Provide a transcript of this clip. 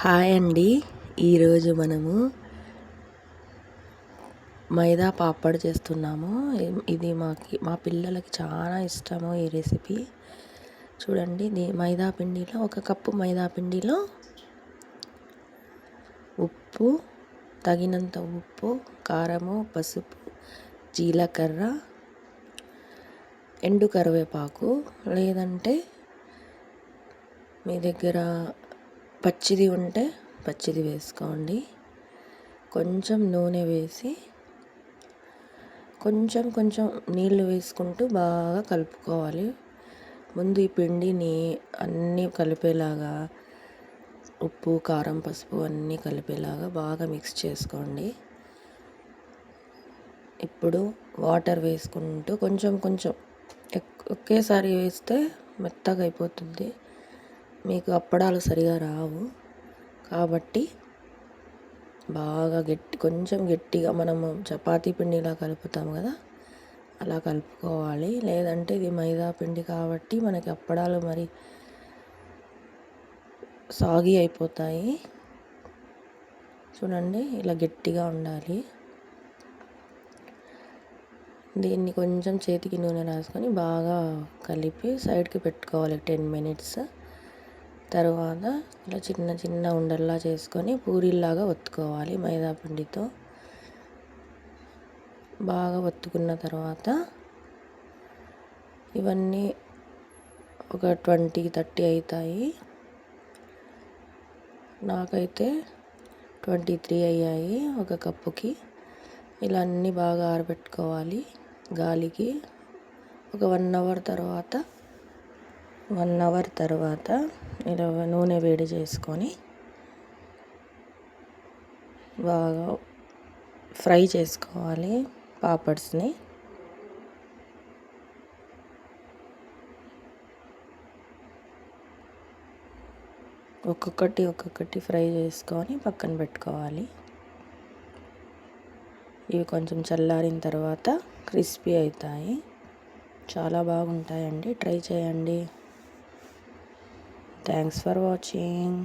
Hi అండి. ఈరోజు మనము మైదా పాపడ్ చేస్తున్నాము. ఇది మా పిల్లలకి చాలా ఇష్టము ఈ రెసిపీ. చూడండి, మైదా పిండిలో 1 కప్పు మైదా పిండిలో ఉప్పు, తగినంత ఉప్పు, కారము, పసుపు, జీలకర్ర, ఎండు కరివేపాకు, లేదంటే మీ దగ్గర పచ్చిది ఉంటే పచ్చిది వేసుకోండి. కొంచెం నూనె వేసి కొంచెం నీళ్లు వేసుకుంటూ బాగా కలుపుకోవాలి. ముందు ఈ పిండిని అన్నీ కలిపేలాగా ఉప్పు, కారం, పసుపు అన్నీ కలిపేలాగా బాగా మిక్స్ చేసుకోండి. ఇప్పుడు వాటర్ వేసుకుంటూ కొంచెం ఒకేసారి వేస్తే మెత్తగా అయిపోతుంది. మీకు అప్పడాలు సరిగా రావు. కాబట్టి బాగా కొంచెం గట్టిగా మనము చపాతీ పిండిలా కలుపుతాము కదా, అలా కలుపుకోవాలి. లేదంటే ఇది మైదా పిండి కాబట్టి మనకి అప్పడాలు మరి సాగి అయిపోతాయి. చూడండి, ఇలా గట్టిగా ఉండాలి. దీన్ని కొంచెం చేతికి నూనె రాసుకొని బాగా కలిపి సైడ్కి పెట్టుకోవాలి 10 మినిట్స్. తర్వాత ఇలా చిన్న ఉండల్లా చేసుకొని పూరీల్లాగా ఒత్తుకోవాలి. మైదా పిండితో బాగా ఒత్తుకున్న తర్వాత ఇవన్నీ ఒక 20-30 అవుతాయి. నాకైతే 23 అయ్యాయి 1 కప్పుకి. ఇలా అన్నీ బాగా ఆరబెట్టుకోవాలి గాలికి. ఒక 1 అవర్ తర్వాత ఇలా నూనె వేడి చేసుకొని బాగా ఫ్రై చేసుకోవాలి పాపడ్స్ని. ఒక్కొక్కటి ఫ్రై చేసుకొని పక్కన పెట్టుకోవాలి. ఇవి కొంచెం చల్లారిన తర్వాత క్రిస్పీ అవుతాయి. చాలా బాగుంటాయండి, ట్రై చేయండి. Thanks for watching.